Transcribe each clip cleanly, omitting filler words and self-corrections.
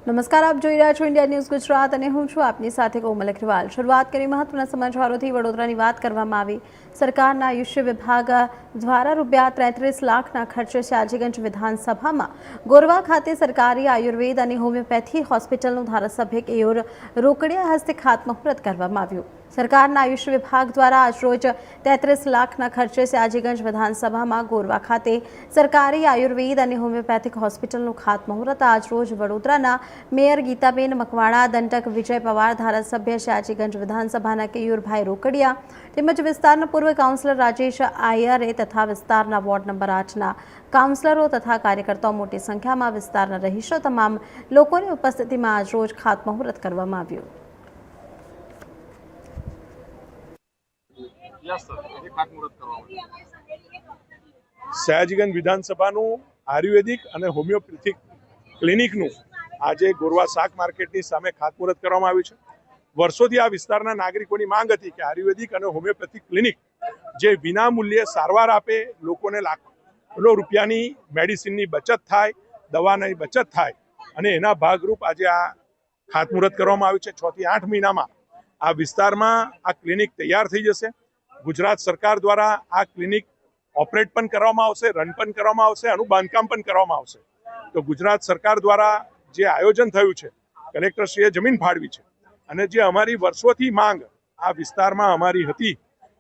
નમસ્કાર, આપ જોઈ રહ્યા છો ઇન્ડિયા ન્યૂઝ ગુજરાત અને હું છું આપની સાથે કોમલ અગ્રવાલ। શરૂઆત કરી મહત્વના સમાચારોથી। વડોદરાની વાત કરવામાં આવી। સરકારના આયુષ્ય વિભાગ દ્વારા રૂપિયા 33 લાખના ખર્ચે શાજીગંજ વિધાનસભામાં ગોરવા ખાતે સરકારી આયુર્વેદ અને હોમિયોપેથી હોસ્પિટલનું ધારાસભ્ય કેયુર રોકડિયા હસ્તે ખાતમુહૂર્ત કરવામાં આવ્યું। સરકારના આયુષ વિભાગ દ્વારા આજરોજ 33 લાખના ખર્ચે શાજીગંજ વિધાનસભામાં ગોરવા ખાતે સરકારી આયુર્વેદ અને હોમિયોપેથિક હોસ્પિટલનું ખાતમુહૂર્ત આજરોજ વડોદરાના મેયર ગીતાબેન મકવાણા, દંડક વિજય પવાર, ધારાસભ્ય શાજીગંજ વિધાનસભાના કેયુરભાઈ રોકડિયા તેમજ વિસ્તારના પૂર્વ કાઉન્સિલર રાજેશ આયરે તથા વિસ્તારના વોર્ડ નંબર 8ના કાઉન્સિલરો તથા કાર્યકર્તાઓ મોટી સંખ્યામાં વિસ્તારના રહીશો તમામ લોકોની ઉપસ્થિતિમાં આજરોજ ખાતમુહૂર્ત કરવામાં આવ્યું। સયાજીગંજ વિધાનસભાનું આયુર્વેદિક અને હોમિયોપેથિક ક્લિનિકનું આજે ગોરવા શાક માર્કેટની સામે ખાતમુહૂર્ત કરવામાં આવ્યું છે। વર્ષોથી આ વિસ્તારના નાગરિકોની માંગ હતી કે આયુર્વેદિક અને હોમિયોપેથિક ક્લિનિક જે વિના મૂલ્યે સારવાર આપે, લોકોને લાખો રૂપિયાની મેડિસિનની બચત થાય, દવાની બચત થાય અને એના ભાગરૂપ આજે આ ખાતમુહૂર્ત કરવામાં આવ્યું છે। 6 થી 8 મહિનામાં આ વિસ્તારમાં આ ક્લિનિક તૈયાર થઈ જશે। ગુજરાત સરકાર દ્વારા આ ક્લિનિક ઓપરેટ પણ કરવામાં આવશે, રન પણ કરવામાં આવશે, આનું બાંધકામ પણ કરવામાં આવશે। તો ગુજરાત સરકાર દ્વારા જે આયોજન થયું છે, કલેક્ટરશ્રીએ જમીન ફાળવી છે અને જે અમારી વર્ષોથી માંગ આ વિસ્તારમાં અમારી હતી,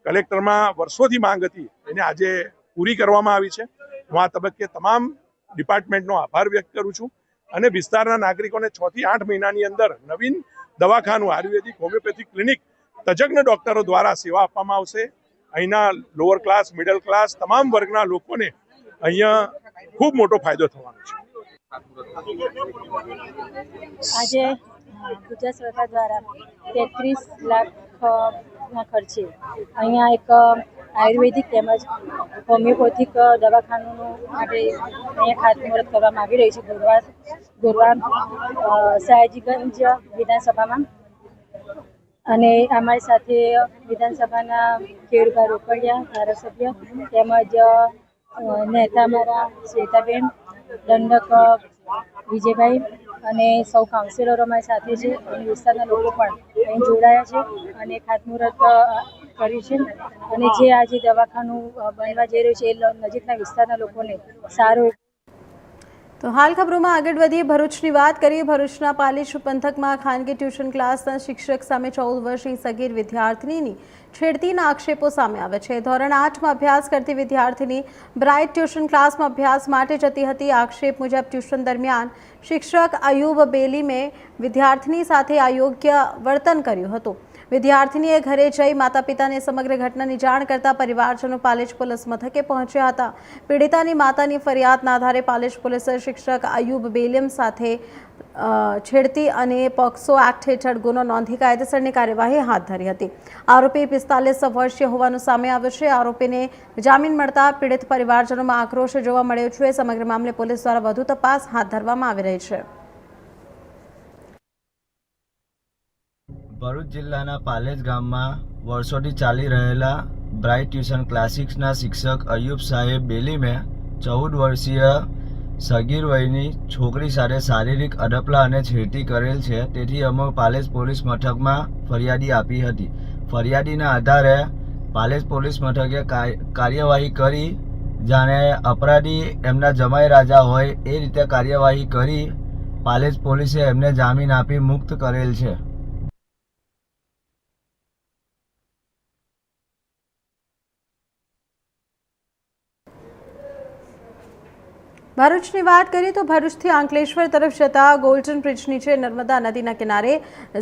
કલેક્ટરમાં વર્ષોથી માંગ હતી, એને આજે પૂરી કરવામાં આવી છે। હું આ તબક્કે તમામ ડિપાર્ટમેન્ટનો આભાર વ્યક્ત કરું છું અને વિસ્તારના નાગરિકોને 6 થી 8 મહિનાની અંદર નવીન દવાખાનું આયુર્વેદિક હોમિયોપેથિક ક્લિનિક તજજ્ઞ ડોક્ટરો દ્વારા સેવા આપવામાં આવશે। અહીંના લોઅર ક્લાસ, મિડલ ક્લાસ તમામ વર્ગના લોકોને અહીંયા ખૂબ મોટો ફાયદો થવાનો છે। આજે ગુજરાત સરકાર દ્વારા 33 લાખના ખર્ચે અહીંયા એક આયુર્વેદિક તેમજ હોમિયોપેથિક દવાખાનું માટે અહીંયા ખાતમુહૂર્ત કરવામાં આવી રહી છે ગોરવા સયાજીગંજ વિધાનસભામાં। અને અમારી સાથે વિધાનસભાના કેયુરભાઈ રોકડિયા ધારાસભ્ય તેમજ નેતા અમારા શ્વેતાબેન, દંડક વિજયભાઈ અને સૌ કાઉન્સિલરો અમારી સાથે છે અને વિસ્તારના લોકો પણ અહીં જોડાયા છે અને ખાતમુહૂર્ત કર્યું છે અને જે આજે દવાખાનું બનવા જઈ રહ્યું છે એ નજીકના વિસ્તારના લોકોને સારું। તો હાલ ખબરોમાં આગળ વધીએ। ભરૂચની વાત કરીએ। ભરૂચના પાલેજ પંથકમાં ખાનગી ટ્યુશન ક્લાસના શિક્ષક સામે 14 વર્ષની સગીર વિદ્યાર્થીનીની છેડતીના આક્ષેપો સામે આવે છે। ધોરણ 8માં અભ્યાસ કરતી વિદ્યાર્થીની બ્રાઇટ ટ્યુશન ક્લાસમાં અભ્યાસ માટે જતી હતી। આક્ષેપ મુજબ ટ્યુશન દરમિયાન શિક્ષક અયુબ બેલીમે વિદ્યાર્થીની સાથે અયોગ્ય વર્તન કર્યું હતું। વિદ્યાર્થીનીએ ઘરે જઈ માતા પિતાને સમગ્ર ઘટનાની જાણ કરતા પરિવારજનો પાલેજ પોલીસ મથકે પહોંચ્યા હતા। પીડિતાની માતાની ફરિયાદના આધારે પાલેજ પોલીસે શિક્ષક અયુબ બેલીમ સાથે છેડતી અને પોક્સો એક્ટ હેઠળ ગુનો નોંધી કાયદેસરની કાર્યવાહી હાથ ધરી હતી। આરોપી 45 વર્ષીય હોવાનું સામે આવ્યું છે। આરોપીને જામીન મળતા પીડિત પરિવારજનોમાં આક્રોશ જોવા મળ્યો છે। સમગ્ર મામલે પોલીસ દ્વારા વધુ તપાસ હાથ ધરવામાં આવી રહી છે। ભરૂચ જિલ્લાના પાલેજ ગામમાં વર્ષોથી ચાલી રહેલા બ્રાઇટ ટ્યુશન ક્લાસિક્સના શિક્ષક અયુબ સાહેબ બેલીમે 14 વર્ષીય સગીર વયની છોકરી સાથે શારીરિક અડપલા અને છેડતી કરેલ છે। તેથી અમે પાલેજ પોલીસ મથકમાં ફરિયાદી આપી હતી। ફરિયાદીના આધારે પાલેજ પોલીસ મથકે કાર્યવાહી કરી જાણે અપરાધી એમના જમાઈ રાજા હોય એ રીતે કાર્યવાહી કરી પાલેજ પોલીસે એમને જામીન આપી મુક્ત કરેલ છે। ભરૂચની વાત કરીએ તો ભરૂચથી અંકલેશ્વર તરફ જતા ગોલ્ડન બ્રિજ નીચે નર્મદા નદીના કિનારે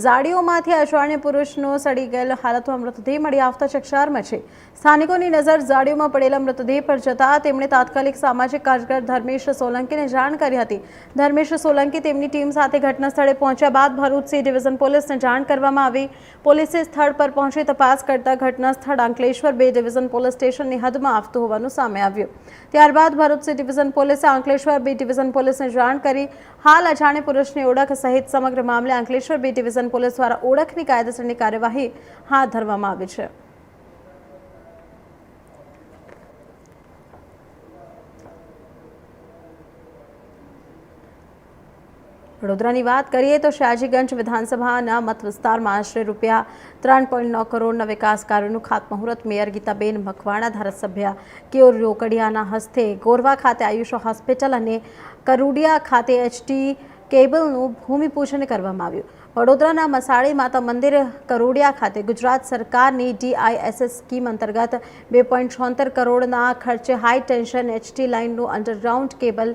ઝાડીઓમાંથી અજાણ્યા પુરુષનો સડી ગયેલ હાલતમાં મૃતદેહ મળી આવતા ચકચાર મચી। સ્થાનિકોની નજર ઝાડીઓમાં પડેલા મૃતદેહ પર જતા તેમણે તાત્કાલિક સામાજિક કાર્યકર ધર્મેશ સોલંકીને જાણ કરી હતી। ધર્મેશ સોલંકી તેમની ટીમ સાથે ઘટના સ્થળે પહોંચ્યા બાદ ભરૂચ સી ડિવિઝન પોલીસને જાણ કરવામાં આવી। પોલીસે સ્થળ પર પહોંચી તપાસ કરતા ઘટના સ્થળ અંકલેશ્વર 2 ડિવિઝન પોલીસ સ્ટેશનની હદમાં આવતું હોવાનું સામે આવ્યું। ત્યારબાદ ભરૂચ સી ડિવિઝન પોલીસે અંકલેશ્વર 2 ડિવિઝન પોલીસને જાણ કરી હાલ અજાણ્યા પુરુષની ઓળખ સહિત સમગ્ર મામલે અંકલેશ્વર 2 ડિવિઝન પોલીસ દ્વારા ઓળખની કાયદેસરની કાર્યવાહી હાથ ધરવામાં આવી છે। વડોદરાની વાત કરીએ તો શાહજીગંજ વિધાનસભાના મત વિસ્તારમાં આશરે રૂપિયા 3.9 કરોડના વિકાસ કાર્યોનું ખાતમુહૂર્ત મેયર ગીતાબેન મકવાણા, ધારાસભ્ય કેયુર રોકડિયાના હસ્તે ગોરવા ખાતે આયુષ હોસ્પિટલ અને કરુડિયા ખાતે એચટી કેબલનું ભૂમિપૂજન કરવામાં આવ્યું. વડોદરાના મસાળી માતા મંદિર કરોડિયા ખાતે ગુજરાત સરકારની DISS સ્કીમ અંતર્ગત 2.76 કરોડના ખર્ચે હાઈ ટેન્શન HT લાઇનનું અંડરગ્રાઉન્ડ કેબલ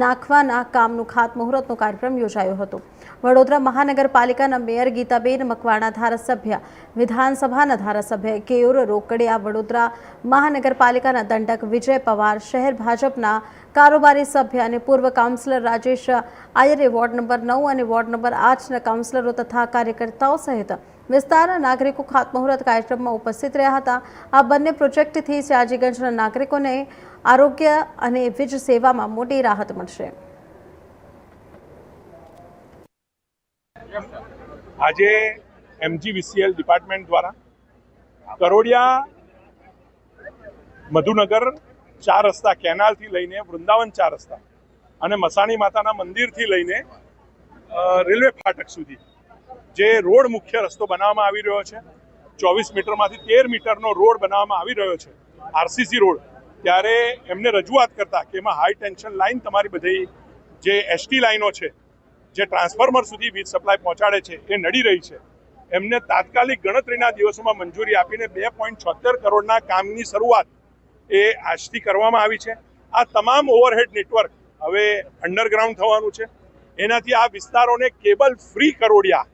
નાખવાના કામનું ખાતમુહૂર્તનો કાર્યક્રમ યોજાયો હતો. વડોદરા મહાનગરપાલિકાના મેયર ગીતાબેન મકવાણા, ધારાસભ્ય વિધાનસભાના ધારાસભ્ય કેયુર રોકડિયા, વડોદરા મહાનગરપાલિકાના દંડક વિજય પવાર, શહેર ભાજપના કારોબારી સભ્ય અને પૂર્વ કાઉન્સિલર રાજેશ આયરે, વોર્ડ નંબર 9 અને વોર્ડ નંબર 8ના કાઉન્સિલરો તથા કાર્યકર્તાઓ સહિત વિસ્તારના નાગરિકો ખાતમુહૂર્ત કાર્યક્રમમાં ઉપસ્થિત રહ્યા હતા. આ બંને પ્રોજેક્ટથી શાહજીગંજના નાગરિકોને આરોગ્ય અને વીજ સેવામાં મોટી રાહત મળશે. આજે MGVCL ડિપાર્ટમેન્ટ દ્વારા કરોડિયા મધુનગર 4 રસ્તા કેનાલથી લઈને વૃંદાવન 4 રસ્તા અને મસાણી માતાના મંદિરથી લઈને રેલવે ફાટક સુધી જે રોડ મુખ્ય રસ્તો બનાવવામાં આવી રહ્યો છે, 24 મીટરમાંથી 13 મીટરનો રોડ બનાવવામાં આવી રહ્યો છે, RCC રોડ. ત્યારે એમને રજૂઆત કરતા કે એમાં હાઈ ટેન્શન લાઇન તમારી બધી જે HT લાઇનો છે જે ટ્રાન્સફોર્મર સુધી વીજ સપ્લાય પહોંચાડે છે એ નડી રહી છે. એમને તાત્કાલિક ગણતરીના દિવસોમાં મંજૂરી આપીને 2.76 કરોડના કામની શરૂઆત એ આજથી કરવામાં આવી છે. આ તમામ ઓવરહેડ નેટવર્ક હવે અંડરગ્રાઉન્ડ થવાનું છે. એનાથી આ વિસ્તારોને કેબલ ફ્રી કરોડિયા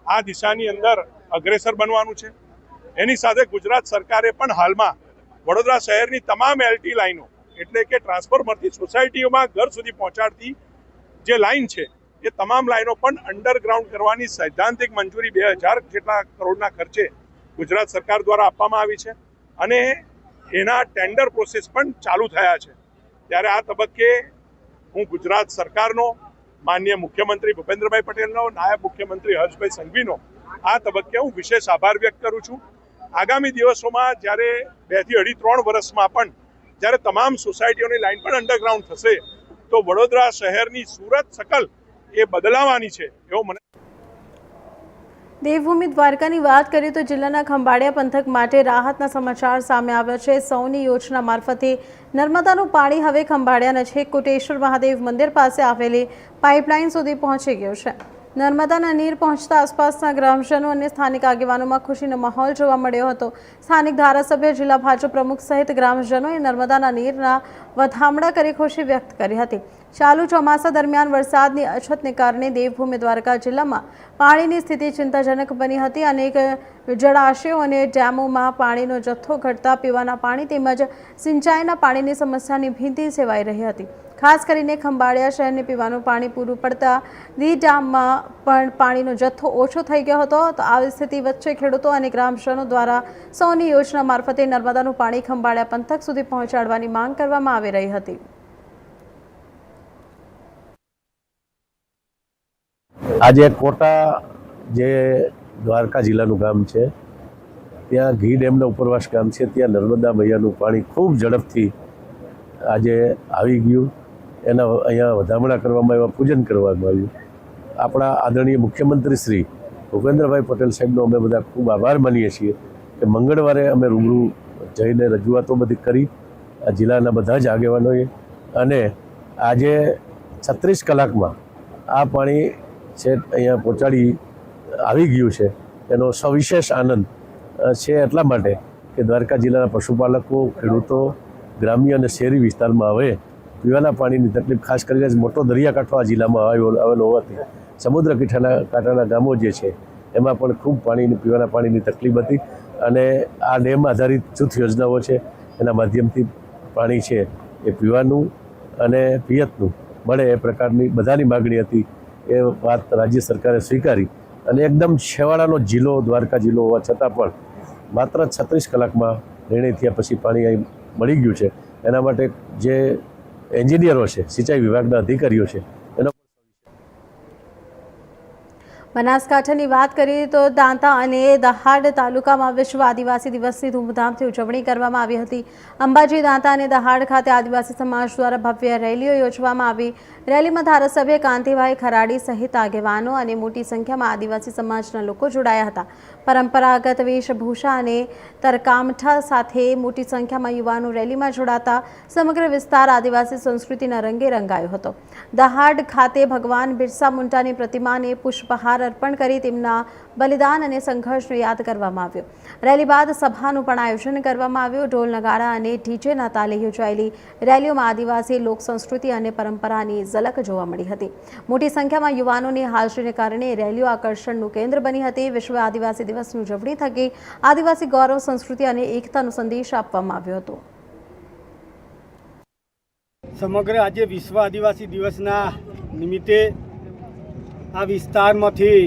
આ દિશાની અંદર અગ્રેસર બનવાનું છે. એની સાથે ગુજરાત સરકારે પણ હાલમાં વડોદરા શહેરની તમામ LT લાઈનો એટલે કે ટ્રાન્સફોર્મરથી સોસાયટીઓમાં ઘર સુધી પહોંચાડતી જે લાઈન છે એ તમામ લાઈનો પણ અંડરગ્રાઉન્ડ કરવાની સૈદ્ધાંતિક મંજૂરી 2000 જેટલા કરોડના ખર્ચે ગુજરાત સરકાર દ્વારા આપવામાં આવી છે અને એના ટેન્ડર પ્રોસેસ પણ ચાલુ થયા છે. ત્યારે આ તબક્કે હું ગુજરાત સરકારનો, માનનીય મુખ્યમંત્રી ભૂપેન્દ્રભાઈ પટેલનો, નાયબ મુખ્યમંત્રી હર્ષભાઈ સંઘવીનો આ તબક્કે હું વિશેષ આભાર વ્યક્ત કરું છું. આગામી દિવસોમાં જ્યારે 2 થી 2.5-3 વર્ષમાં પણ જ્યારે તમામ સોસાયટીઓની લાઈન પણ અંડરગ્રાઉન્ડ થશે તો વડોદરા શહેરની સુરત શકલ એ બદલાવાની છે એવો મને. દેવભૂમિ દ્વારકાની વાત કરીએ તો જિલ્લાના ખંભાળિયા પંથક માટે રાહતના સમાચાર સામે આવ્યા છે. સૌની યોજના મારફતે નર્મદાનું પાણી હવે ખંભાળિયા નજીક કોટેશ્વર મહાદેવ મંદિર પાસે આવેલી પાઇપલાઇન સુધી પહોંચી ગયું છે. નર્મદાના નીર પહોંચતા આસપાસના ગ્રામજનો અને સ્થાનિક આગેવાનોમાં ખુશીનો માહોલ જોવા મળ્યો હતો. સ્થાનિક ધારાસભ્ય, જિલ્લા ભાજપ પ્રમુખ સહિત ગ્રામજનોએ નર્મદાના નીરના વધામણા કરી ખુશી વ્યક્ત કરી હતી. ચાલુ ચોમાસા દરમિયાન વરસાદની અછતને કારણે દેવભૂમિ દ્વારકા જિલ્લામાં પાણીની સ્થિતિ ચિંતાજનક બની હતી. અનેક જળાશયો અને ડેમોમાં પાણીનો જથ્થો ઘટતા પીવાના પાણી તેમજ સિંચાઈના પાણીની સમસ્યાની ભીતિ સેવાઈ રહી હતી. ખાસ કરીને ખંભાળિયા શહેરને પીવાનું પાણી પૂરું પડતા દી ડેમમાં પણ પાણીનો જથ્થો ઓછો થઈ ગયો હતો. તો આવી સ્થિતિ વચ્ચે ખેડૂતો અને ગ્રામજનો દ્વારા સૌની યોજના મારફતે નર્મદાનું પાણી ખંભાળિયા પંથક સુધી પહોંચાડવાની માંગ કરવામાં આવી રહી હતી. આજે કોટા જે દ્વારકા જિલ્લાનું ગામ છે ત્યાં ઘી ડેમના ઉપરવાસ ગામ છે, ત્યાં નર્મદા મૈયાનું પાણી ખૂબ ઝડપથી આજે આવી ગયું. એના અહીંયા વધામણા કરવામાં આવ્યા, પૂજન કરવામાં આવ્યું. આપણા આદરણીય મુખ્યમંત્રી શ્રી ભૂપેન્દ્રભાઈ પટેલ સાહેબનો અમે બધા ખૂબ આભાર માનીએ છીએ કે મંગળવારે અમે રૂબરૂ જઈને રજૂઆતો બધી કરી આ જિલ્લાના બધા જ આગેવાનોએ, અને આજે 36 કલાકમાં આ પાણી છે અહીંયા પહોંચાડી આવી ગયું છે. એનો સવિશેષ આનંદ છે એટલા માટે કે દ્વારકા જિલ્લાના પશુપાલકો, ખેડૂતો ગ્રામ્ય અને શહેરી વિસ્તારમાં હવે પીવાના પાણીની તકલીફ, ખાસ કરીને મોટો દરિયાકાંઠો આ જિલ્લામાં આવેલો હોવાથી સમુદ્ર કાંઠાના ગામો જે છે એમાં પણ ખૂબ પીવાના પાણીની તકલીફ હતી. અને આ ડેમ આધારિત જૂથ યોજનાઓ છે એના માધ્યમથી પાણી છે એ પીવાનું અને પિયતનું મળે એ પ્રકારની બધાની માગણી હતી. એ વાત રાજ્ય સરકારે સ્વીકારી અને એકદમ છેવાડાનો જિલ્લો દ્વારકા જિલ્લો હોવા છતાં પણ માત્ર 36 કલાકમાં નિર્ણય થયા પછી પાણી અહીં મળી ગયું છે. એના માટે જે એન્જિનિયરો છે, સિંચાઈ વિભાગના અધિકારીઓ છે, એનો બનાસકાંઠાની વાત કરીએ તો દાંતા અને દહાડ તાલુકામાં વિશ્વ આદિવાસી દિવસની ધૂમધામથી ઉજવણી કરવામાં આવી હતી. અંબાજી, દાંતા અને દહાડ ખાતે આદિવાસી સમાજ દ્વારા ભવ્ય રેલીઓ યોજવામાં આવી. રેલીમાં ધારાસભ્ય કાંતિભાઈ ખરાડી સહિત આગેવાનો અને મોટી સંખ્યામાં આદિવાસી સમાજના લોકો જોડાયા હતા. પરંપરાગત વેશભૂષા અને તરકામઠા સાથે મોટી સંખ્યામાં યુવાનો રેલીમાં જોડાતા સમગ્ર વિસ્તાર આદિવાસી સંસ્કૃતિના રંગે રંગાયો હતો. દહાડ ખાતે ભગવાન બિરસા મુંડાની પ્રતિમાને પુષ્પહાર અર્પણ કરી તેમના બલિદાન અને સંઘર્ષને યાદ કરવામાં આવ્યો. રેલી બાદ સભાનું પણ આયોજન કરવામાં આવ્યું. ઢોલ, નગારા અને ડીજેના તાલે યોજાયેલી રેલીઓમાં આદિવાસી લોક સંસ્કૃતિ અને પરંપરાની ઝલક જોવા મળી હતી. મોટી સંખ્યામાં યુવાનોની હાજરીને કારણે રેલીઓ આકર્ષણનું કેન્દ્ર બની હતી. વિશ્વ આદિવાસી દિવસની ઉજવણી થકી આદિવાસી ગૌરવ, સંસ્કૃતિ અને એકતાનો સંદેશ આપવામાં આવ્યો હતો. સમગ્ર આજે વિશ્વ આદિવાસી દિવસના નિમિત્તે આ વિસ્તારમાંથી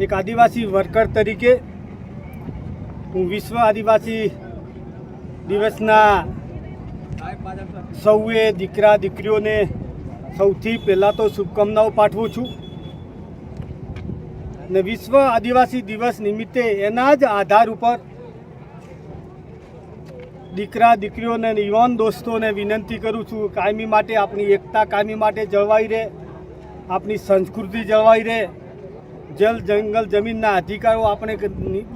એક આદિવાસી વર્કર તરીકે હું વિશ્વ આદિવાસી દિવસના સૌએ દીકરા દીકરીઓને સૌથી પહેલાં તો શુભકામનાઓ પાઠવું છું. ને વિશ્વ આદિવાસી દિવસ નિમિત્તે એના જ આધાર ઉપર દીકરા દીકરીઓને યુવાન દોસ્તોને વિનંતી કરું છું, કાયમી માટે આપણી એકતા કાયમી માટે જળવાઈ રહે, આપણી સંસ્કૃતિ જળવાઈ રહે, જલ જંગલ જમીનના અધિકારો આપણે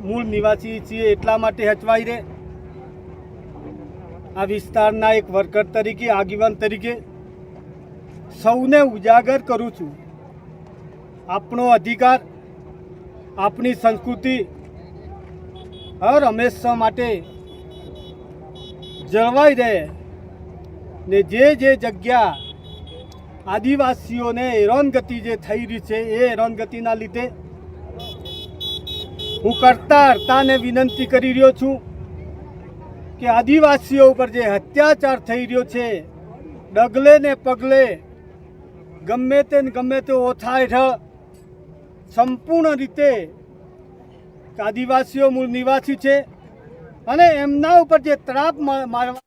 મૂળ નિવાસી છીએ એટલા માટે હચવાઈ રહે. આ વિસ્તારના એક વર્કર તરીકે, આગેવાન તરીકે સૌને ઉજાગર કરું છું, આપણો અધિકાર, આપણી સંસ્કૃતિ હર હંમેશા માટે જળવાઈ રહે ને જે જગ્યા આદિવાસીઓને હેરાનગતિ જે થઈ રહી છે એ હેરાનગતિના લીધે હું હર્તાને વિનંતી કરી રહ્યો છું કે આદિવાસીઓ ઉપર જે અત્યાચાર થઈ રહ્યો છે, ડગલે ને પગલે ગમે તે ઓથા હેઠળ સંપૂર્ણ રીતે આદિવાસીઓ મૂળ નિવાસી છે અને એમના ઉપર જે ત્રાપ મારવા.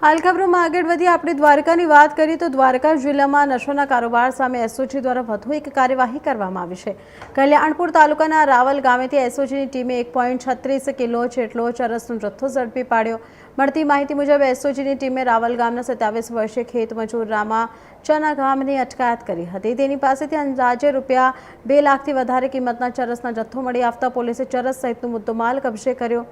હાલ ખબરોમાં આગળ વધી આપણે દ્વારકાની વાત કરીએ તો દ્વારકા જિલ્લામાં નશાના કારોબાર સામે એસઓજી દ્વારા વધુ એક કાર્યવાહી કરવામાં આવી છે. કલ્યાણપુર તાલુકાના રાવલ ગામેથી એસઓજીની ટીમે 1.36 કિલો જેટલો ચરસનો જથ્થો ઝડપી પાડ્યો. મળતી માહિતી મુજબ એસઓજીની ટીમે રાવલ ગામના 27 વર્ષીય ખેત મજૂર રામા ચના ગામની અટકાયત કરી હતી. તેની પાસેથી અંદાજે રૂપિયા 2 લાખથી વધારે કિંમતના ચરસના જથ્થો મળી આવતા પોલીસે ચરસ સહિતનો મુદ્દોમાલ કબજે કર્યો.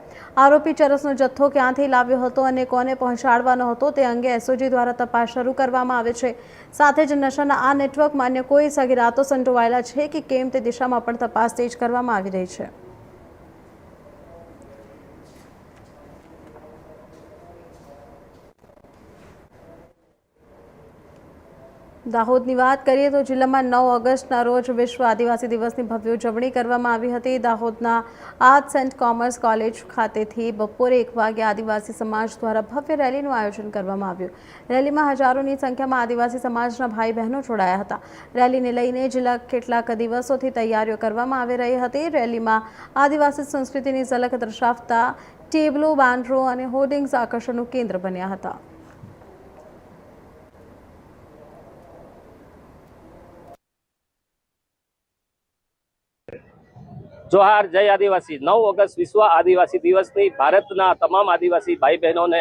આરોપી ચરસનો જથ્થો ક્યાંથી લાવ્યો હતો અને કોને પહોંચાડવાનો હતો તે અંગે એસઓજી દ્વારા તપાસ શરૂ કરવામાં આવે છે. સાથે જ નશાના આ નેટવર્કમાં અન્ય કોઈ સગીરાતો સંડોવાયેલા છે કે કેમ તે દિશામાં પણ તપાસ તેજ કરવામાં આવી રહી છે. દાહોદની વાત કરીએ તો જિલ્લામાં 9 ઓગસ્ટના રોજ વિશ્વ આદિવાસી દિવસની ભવ્ય ઉજવણી કરવામાં આવી હતી. દાહોદના આર્ટ્સ એન્ડ કોમર્સ કોલેજ ખાતેથી બપોરે 1 વાગે આદિવાસી સમાજ દ્વારા ભવ્ય રેલીનું આયોજન કરવામાં આવ્યું. રેલીમાં હજારોની સંખ્યામાં આદિવાસી સમાજના ભાઈ બહેનો જોડાયા હતા. રેલીને લઈને જિલ્લા કેટલાક દિવસોથી તૈયારીઓ કરવામાં આવી રહી હતી. રેલીમાં આદિવાસી સંસ્કૃતિની ઝલક દર્શાવતા ટેબલો, બેનરો અને હોર્ડિંગ્સ આકર્ષણનું કેન્દ્ર બન્યા હતા. જોહાર, જય આદિવાસી. 9 ઓગસ્ટ વિશ્વ આદિવાસી દિવસની ભારતના તમામ આદિવાસી ભાઈ બહેનોને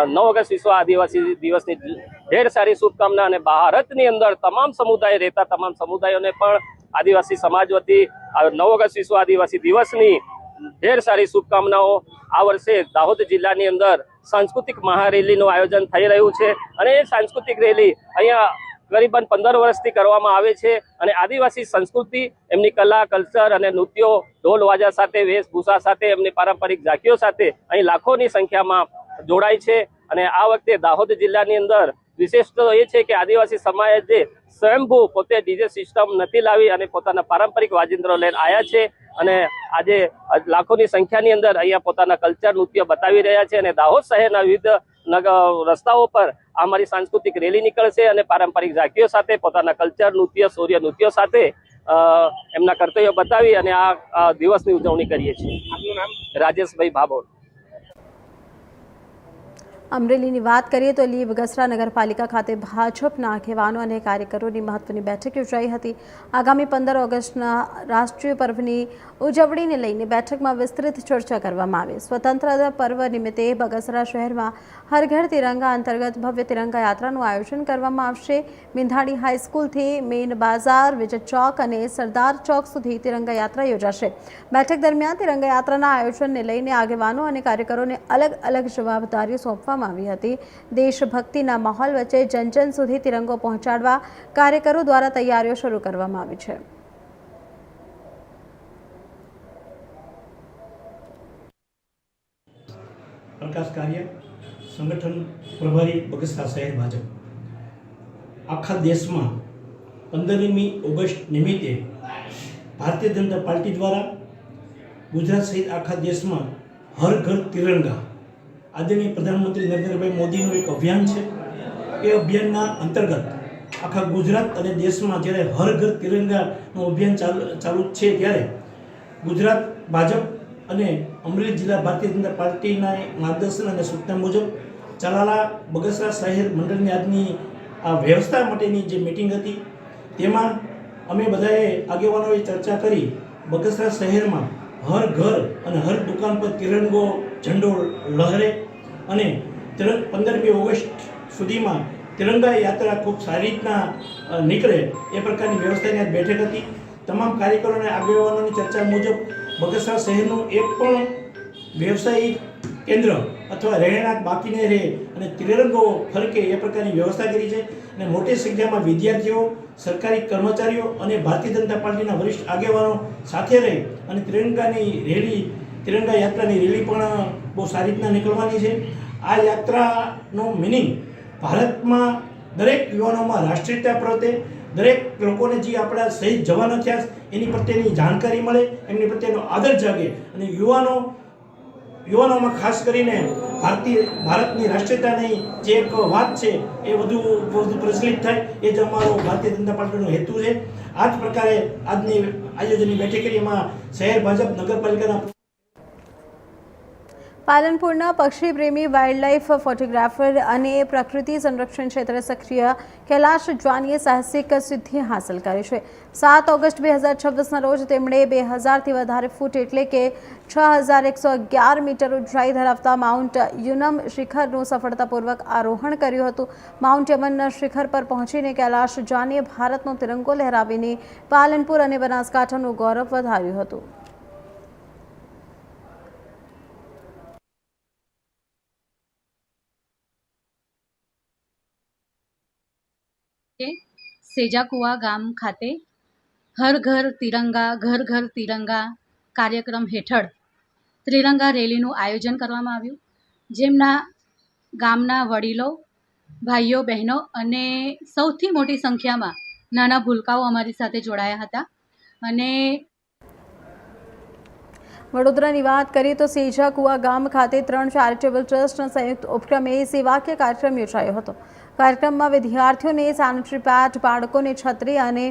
9 ઓગસ્ટ વિશ્વ આદિવાસી દિવસની ઢેર સારી શુભકામના અને ભારતની અંદર તમામ સમુદાય રહેતા તમામ સમુદાયોને પણ આદિવાસી સમાજ વતી 9 ઓગસ્ટ વિશ્વ આદિવાસી દિવસની ઢેર સારી શુભકામનાઓ. આ વર્ષે દાહોદ જિલ્લાની અંદર સાંસ્કૃતિક મહારેલીનું આયોજન થઈ રહ્યું છે અને એ સાંસ્કૃતિક રેલી અહીંયા કરીબન 15 વર્ષથી કરવામાં આવે છે અને આદિવાસી સંસ્કૃતિ, એમની કલા, કલ્ચર અને નૃત્યો, ઢોલ વાજા સાથે, વેશભૂષા સાથે, એમની પારંપરિક ઝાંખીઓ સાથે અહીં લાખોની સંખ્યામાં જોડાય છે. અને આ વખતે દાહોદ જિલ્લાની અંદર વિશેષ તો એ છે કે આદિવાસી સમાજે સ્વયંભૂ પોતે ડીજે સિસ્ટમ નથી લાવી અને પોતાના પારંપરિક વાજિંત્રો લઈને આવ્યા છે અને આજે લાખોની સંખ્યાની અંદર અહીંયા પોતાના કલ્ચર, નૃત્ય બતાવી રહ્યા છે. અને દાહોદ શહેરના વિવિધ રસ્તાઓ પર અમારી સાંસ્કૃતિક રેલી નીકળશે અને પારંપરિક ઝાંખીઓ સાથે, પોતાના કલ્ચર, નૃત્ય, શૌર્ય નૃત્યો સાથે એમના કર્તવ્યો બતાવી અને આ દિવસની ઉજવણી કરીએ છીએ. આપનું નામ? રાજેશભાઈ ભાભોર. અમરેલીની વાત કરીએ તો લીંબ બગસરા નગરપાલિકા ખાતે ભાજપના આગેવાનો અને કાર્યકરોની મહત્વની બેઠક યોજાઈ હતી. આગામી 15 ઓગસ્ટના રાષ્ટ્રીય પર્વની ઉજવણીને લઈને બેઠકમાં વિસ્તૃત ચર્ચા કરવામાં આવી. સ્વતંત્રતા પર્વ નિમિત્તે બગસરા શહેરમાં હર ઘર તિરંગા અંતર્ગત ભવ્ય તિરંગા યાત્રાનું આયોજન કરવામાં આવશે. મિંધાણી હાઈસ્કૂલથી મેઇન બાજાર, વિજય ચોક અને સરદાર ચોક સુધી તિરંગા યાત્રા યોજાશે. બેઠક દરમિયાન તિરંગા યાત્રાના આયોજનને લઈને આગેવાનો અને કાર્યકરોને અલગ અલગ જવાબદારીઓ સોંપવામાં આવી હતી. દેશભક્તિના માહોલ વચ્ચે જન સુધી તિરંગો પહોંચાડવા કાર્યકરો દ્વારા તૈયારીઓ શરૂ કરવામાં આવી છે. પ્રકાશ કાર્ય સંગઠન પ્રભારી બગસરા શહેર ભાજપ આખા દેશમાં 15મી ઓગસ્ટ નિમિત્તે ભારતીય જનતા પાર્ટી દ્વારા ગુજરાત સહિત આખા દેશમાં હર ઘર તિરંગા આદરણીય પ્રધાનમંત્રી નરેન્દ્રભાઈ મોદીનું એક અભિયાન છે. એ અભિયાનના અંતર્ગત આખા ગુજરાત અને દેશમાં જ્યારે હર ઘર તિરંગાનું અભિયાન ચાલુ છે ત્યારે ગુજરાત ભાજપ અને અમરેલી જિલ્લા ભારતીય જનતા પાર્ટીના માર્ગદર્શન અને સૂચના મુજબ ચલાલા બગસરા શહેર મંડળની આજની આ વ્યવસ્થા માટેની જે મિટિંગ હતી તેમાં અમે બધાએ આગેવાનોએ ચર્ચા કરી બગસરા શહેરમાં હર ઘર અને હર દુકાન પર તિરંગો ઝંડો લહેરે અને 15મી ઓગસ્ટ સુધીમાં તિરંગા યાત્રા ખૂબ સારી રીતના નીકળે એ પ્રકારની વ્યવસ્થાની આજ બેઠક હતી. તમામ કાર્યકરો અને આગેવાનોની ચર્ચા મુજબ બગસરા શહેરનું એક પણ વ્યવસાયિક કેન્દ્ર અથવા રહેણાંક બાકી નહીં રહે અને તિરંગો ફરકે એ પ્રકારની વ્યવસ્થા કરી છે. અને મોટી સંખ્યામાં વિદ્યાર્થીઓ, સરકારી કર્મચારીઓ અને ભારતીય જનતા પાર્ટીના વરિષ્ઠ આગેવાનો સાથે રહી અને તિરંગા યાત્રાની રેલી પણ બહુ સારી રીતના નીકળવાની છે. આ યાત્રાનો મિનિંગ ભારતમાં દરેક યુવાનોમાં રાષ્ટ્રીયતા પ્રત્યે, દરેક લોકોને જે આપણા શહીદ જવાનો થયા એની પ્રત્યેની જાણકારી મળે, એમની પ્રત્યેનો આદર જાગે અને યુવાનોમાં ખાસ કરીને ભારતની રાષ્ટ્રીયતાની જે એક વાત છે એ વધુ પ્રચલિત થાય એ જ અમારો ભારતીય જનતા પાર્ટીનો હેતુ છે. આ જ પ્રકારે આજની આયોજનની બેઠક કરી એમાં શહેર ભાજપ નગરપાલિકાના પાલનપુરના પક્ષી પ્રેમી વાઇલ્ડલાઇફ ફોટોગ્રાફર અને પ્રકૃતિ સંરક્ષણ ક્ષેત્રે સક્રિય કૈલાશ જાનીએ સાહસિક સિદ્ધિ હાંસલ કરી છે. 7 ઓગસ્ટ 2026ના રોજ તેમણે 2000થી વધારે ફૂટ એટલે કે 6111 મીટર ઊંચાઈ ધરાવતા માઉન્ટ યુનમ શિખરનું સફળતાપૂર્વક આરોહણ કર્યું હતું. માઉન્ટ યમનના શિખર પર પહોંચીને કૈલાશ જાનીએ ભારતનો તિરંગો લહેરાવીને પાલનપુર અને બનાસકાંઠાનું ગૌરવ વધાર્યું હતું. સેજાકુવા ગામ ખાતે હર ઘર તિરંગા કાર્યક્રમ હેઠળ ત્રિરંગા રેલીનું આયોજન કરવામાં આવ્યું. જેમના ગામના વડીલો, ભાઈઓ, બહેનો અને સૌથી મોટી સંખ્યામાં નાના ભૂલકાઓ અમારી સાથે જોડાયા હતા. અને વડોદરાની વાત કરીએ તો સેજાકુવા ગામ ખાતે 3 ચેરિટેબલ ટ્રસ્ટના સંયુક્ત ઉપક્રમે સેવાકીય કાર્યક્રમ યોજાયો હતો. કાર્યક્રમમાં વિદ્યાર્થીઓને સેનિટરી પેડ, બાળકોને છત્રી અને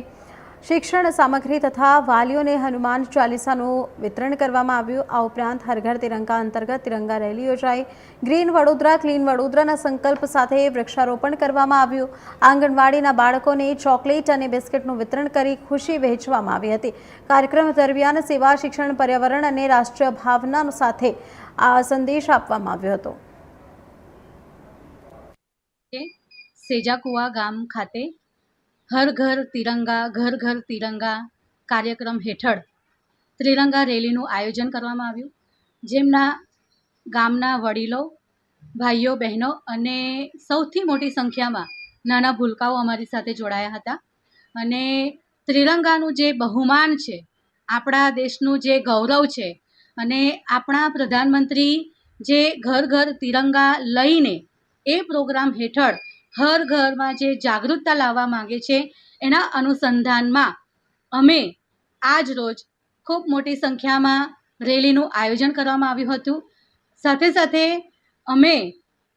શિક્ષણ સામગ્રી તથા વાલીઓને હનુમાન ચાલીસાનું વિતરણ કરવામાં આવ્યું. આ ઉપરાંત હર ઘર તિરંગા અંતર્ગત તિરંગા રેલી યોજાઈ. ગ્રીન વડોદરા, ક્લીન વડોદરાના સંકલ્પ સાથે વૃક્ષારોપણ કરવામાં આવ્યું. આંગણવાડીના બાળકોને ચોકલેટ અને બિસ્કિટનું વિતરણ કરી ખુશી વહેંચવામાં આવી હતી. કાર્યક્રમ દરમિયાન સેવા, શિક્ષણ, પર્યાવરણ અને રાષ્ટ્રીય ભાવના સાથે આ સંદેશ આપવામાં આવ્યો હતો. સેજાકુવા ગામ ખાતે હર ઘર તિરંગા કાર્યક્રમ હેઠળ ત્રિરંગા રેલીનું આયોજન કરવામાં આવ્યું. જેમના ગામના વડીલો, ભાઈઓ, બહેનો અને સૌથી મોટી સંખ્યામાં નાના ભૂલકાઓ અમારી સાથે જોડાયા હતા. અને ત્રિરંગાનું જે બહુમાન છે, આપણા દેશનું જે ગૌરવ છે અને આપણા પ્રધાનમંત્રી જે ઘર તિરંગા લઈને એ પ્રોગ્રામ હેઠળ હર ઘરમાં જે જાગૃતતા લાવવા માંગે છે એના અનુસંધાનમાં અમે આજ રોજ ખૂબ મોટી સંખ્યામાં રેલીનું આયોજન કરવામાં આવ્યું હતું. સાથે અમે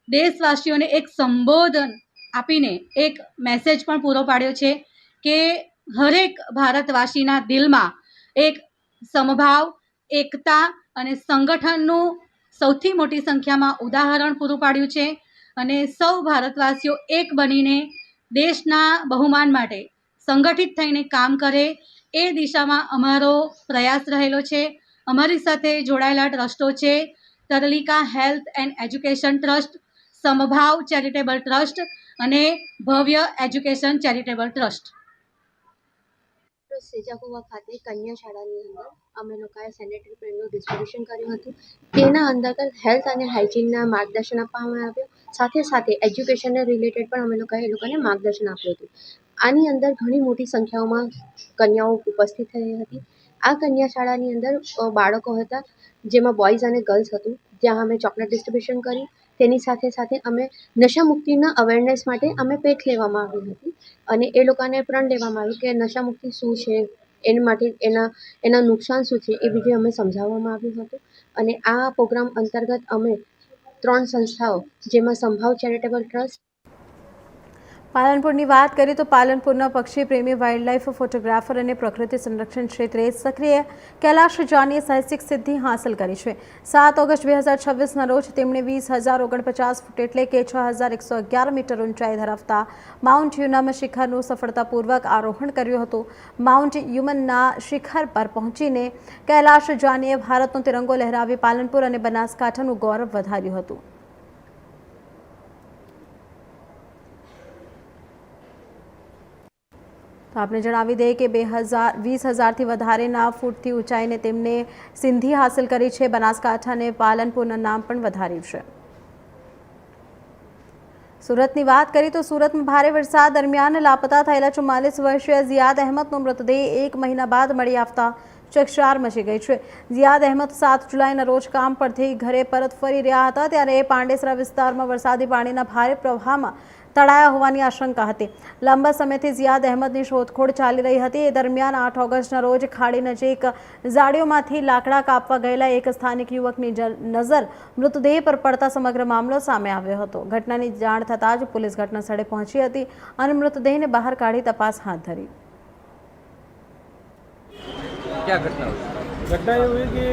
દેશવાસીઓને એક સંબોધન આપીને એક મેસેજ પણ પૂરો પાડ્યો છે કે હરેક ભારતવાસીના દિલમાં એક સમભાવ, એકતા અને સંગઠનનું સૌથી મોટી સંખ્યામાં ઉદાહરણ પૂરું પાડ્યું છે. અને સૌ ભારતવાસીઓ એક બનીને દેશના બહુમાન માટે સંગઠિત થઈને કામ કરે એ દિશામાં અમારો પ્રયાસ રહેલો છે. અમારી સાથે જોડાયેલા ટ્રસ્ટો છે Tarlika health and education trust, Sambhav charitable trust અને ભવ્ય એજ્યુકેશન ચેરિટેબલ ટ્રસ્ટ. સેજાકુવા ખાતે કન્યા શાળાની અંદર અમે લોકોએ સેનેટરી પેડનું ડિસ્ટ્રીબ્યુશન કર્યું હતું. તેના અંતર્ગત હેલ્થ અને હાઇજીનના માર્ગદર્શન આપવામાં આવ્યું. સાથે સાથે એજ્યુકેશનને રિલેટેડ પણ અમે લોકોએ એ લોકોને માર્ગદર્શન આપ્યું હતું. આની અંદર ઘણી મોટી સંખ્યાઓમાં કન્યાઓ ઉપસ્થિત થઈ હતી. આ કન્યા શાળાની અંદર બાળકો હતા જેમાં બોયઝ અને ગર્લ્સ હતું. જ્યાં અમે ચોકલેટ ડિસ્ટ્રીબ્યુશન કરી. તેની સાથે સાથે અમે નશામુક્તિના અવેરનેસ માટે અમે પેટ લેવામાં આવી હતી અને એ લોકોને પ્રણ લેવામાં આવ્યું કે નશામુક્તિ શું છે, એના માટે એના નુકસાન શું છે એ વિશે અમે સમજાવવામાં આવ્યું હતું. અને આ પ્રોગ્રામ અંતર્ગત અમે 3 સંસ્થાઓ જેમાં સંભાવ ચેરિટેબલ ટ્રસ્ટ, પાલનપુરની વાત કરીએ તો પાલનપુરના પક્ષી પ્રેમી વાઇલ્ડલાઇફ ફોટોગ્રાફર અને પ્રકૃતિ સંરક્ષણ ક્ષેત્રે સક્રિય કૈલાશ જાનીએ સાહસિક સિદ્ધિ હાંસલ કરી છે. 7 ઓગસ્ટ 2026ના રોજ તેમણે 20,049 ફૂટ એટલે કે 6,111 મીટર ઊંચાઈ ધરાવતા માઉન્ટ યુનમ શિખરનું સફળતાપૂર્વક આરોહણ કર્યું હતું. માઉન્ટ યુમનના શિખર પર પહોંચીને કૈલાશ જાનીએ ભારતનો તિરંગો લહેરાવી પાલનપુર અને બનાસકાંઠાનું ગૌરવ વધાર્યું હતું. તો આપણે જણાવી દઈએ કે 20,000થી વધારેના ફૂટથી ઊંચાઈને તેમને સિદ્ધિ હાંસલ કરી છે. બનાસકાંઠા અને પાલનપુરના નામ પણ વધાર્યું છે. સુરતની વાત કરીએ તો સુરતમાં ભારે વરસાદ દરમિયાન લાપતા થયેલા 44 વર્ષીય ઝિયાદ અહેમદનો મૃતદેહ 1 મહિના બાદ મળી આવતા ચકચાર મચી ગઈ છે. ઝિયાદ અહેમદ 7 જુલાઈના રોજ કામ પરથી ઘરે પરત ફરી રહ્યા હતા ત્યારે પાંડેસરા વિસ્તારમાં વરસાદી પાણીના ભારે પ્રવાહમાં તળાયા હોવાની આશંકા હતી. લાંબા સમયથી ઝિયાદ અહેમદની શોધખોળ ચાલી રહી હતી. એ દરમિયાન 8 ઓગસ્ટના રોજ ખાડી નજીક ઝાડીઓમાંથી લાકડા કાપવા ગયેલા એક સ્થાનિક યુવકની નજર મૃતદેહ પર પડતા સમગ્ર મામલો સામે આવ્યો હતો. ઘટનાની જાણ થતાં જ પોલીસ ઘટના સ્થળે પહોંચી હતી અને મૃતદેહને બહાર કાઢી તપાસ હાથ ધરી. क्या घटना ये हुई कि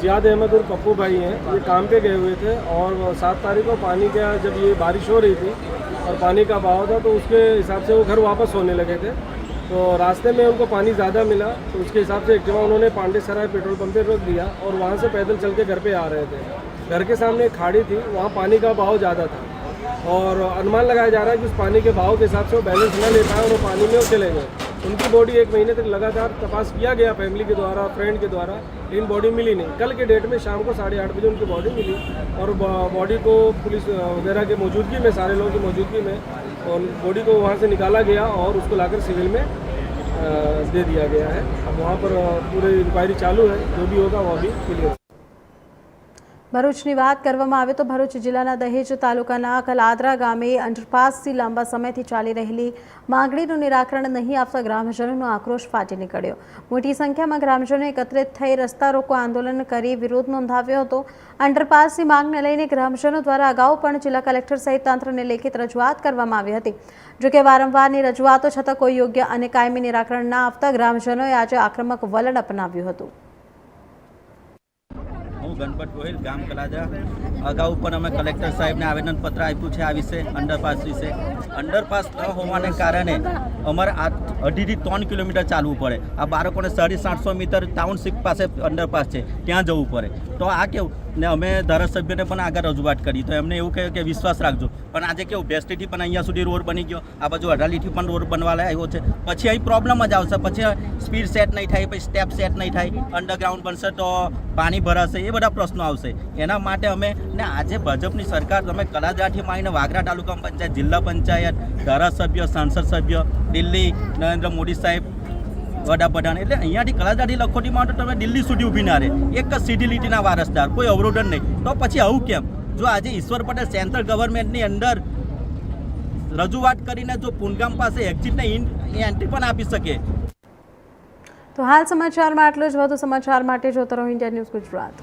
ज़ियाद अहमद और पप्पू भाई हैं, ये काम पे गए हुए थे और 7 तारीख को पानी का जब ये बारिश हो रही थी और पानी का बहाव था तो उसके हिसाब से वो घर वापस होने लगे थे. तो रास्ते में उनको पानी ज़्यादा मिला तो उसके हिसाब से एक्टिवा उन्होंने पांडेसराय पेट्रोल पंप पे रोक दिया और वहाँ से पैदल चल के घर पे आ रहे थे. घर के सामने एक खाड़ी थी, वहाँ पानी का बहाव ज़्यादा था और अनुमान लगाया जा रहा है कि उस पानी के बहाव के हिसाब से वो बैलेंस न ले पाए और वो पानी में वो चले गए. उनकी बॉडी 1 महीने तक लगातार तपास किया गया फैमिली के द्वारा, फ्रेंड के द्वारा, लेकिन बॉडी मिली नहीं. कल के डेट में शाम को 8:30 बजे उनकी बॉडी मिली और बॉडी को पुलिस वगैरह की मौजूदगी में, सारे लोगों की मौजूदगी में, और बॉडी को वहाँ से निकाला गया और उसको लाकर सिविल में दे दिया गया है. अब वहाँ पर पूरी इंक्वायरी चालू है, जो भी होगा वो भी क्लियर. ભરૂચની વાત કરવામાં આવે તો ભરૂચ જિલ્લાના દહેજ તાલુકાના કલાદરા ગામે અંડરપાસથી લાંબા સમયથી ચાલી રહેલી માંગણીનું નિરાકરણ નહીં આપતા ગ્રામજનોનો આક્રોશ ફાટી નીકળ્યો. મોટી સંખ્યામાં ગ્રામજનો એકત્રિત થઈ રસ્તા રોકો આંદોલન કરી વિરોધ નોંધાવ્યો હતો. અંડરપાસની માંગને લઈને ગ્રામજનો દ્વારા અગાઉ પણ જિલ્લા કલેક્ટર સહિત તંત્રને લેખિત રજૂઆત કરવામાં આવી હતી. જોકે વારંવારની રજૂઆતો છતાં કોઈ યોગ્ય અને કાયમી નિરાકરણ ના આપતા ગ્રામજનોએ આજે આક્રમક વલણ અપનાવ્યું હતું. હું ગણપત ગોહિલ ગામ કલાદરા. અગાઉ પણ અમે કલેક્ટર સાહેબને આવેદનપત્ર આપ્યું છે આ વિશે, અંડરપાસ વિશે. અંડરપાસ ન હોવાને કારણે અમારે 2.5થી 3 કિલોમીટર ચાલવું પડે. આ બાળકોને 750 મીટર ટાઉનશીપ પાસે અંડરપાસ છે, ત્યાં જવું પડે. તો આ કેવું ને અમે ધારાસભ્યને પણ આગળ રજૂઆત કરી તો એમને એવું કહ્યું કે વિશ્વાસ રાખજો. પણ આજે કેવું બેસ્ટીથી પણ અહીંયા સુધી રોડ બની ગયો, આ બાજુ અડાલીથી પણ રોડ બનવા આવ્યો છે. પછી અહીં પ્રોબ્લેમ જ આવશે. પછી સ્પીડ સેટ નહીં થાય, પછી સ્ટેપ સેટ નહીં થાય, અંડરગ્રાઉન્ડ બનશે તો પાણી ભરાશે, એ બધા પ્રશ્નો આવશે. એના માટે અમે ને આજે ભાજપની સરકાર તમે કલાદરાથી માંડીને વાગરા તાલુકા પંચાયત, જિલ્લા પંચાયત, ધારાસભ્ય, સાંસદ સભ્ય, દિલ્હી નરેન્દ્ર મોદી સાહેબ, વડાપ્રધાન, એટલે અહીંયાથી કલાદાથી લખોટી માટે તમે દિલ્હી સુધી ઊભી ના રહે. એક જ સીધી લીટીના વારસદાર, કોઈ અવરોધન નહીં. તો પછી આવું કેમ? જો આજે ઈશ્વર પટેલ સેન્ટ્રલ ગવર્મેન્ટની અંદર રજૂઆત કરીને જો પુનગામ પાસે એક્ઝિટને એન્ટ્રી પણ આપી શકે. તો હાલ સમાચારમાં આટલું જ. વધુ સમાચાર માટે જોતો રહો ઇન્ડિયા ન્યૂઝ ગુજરાત.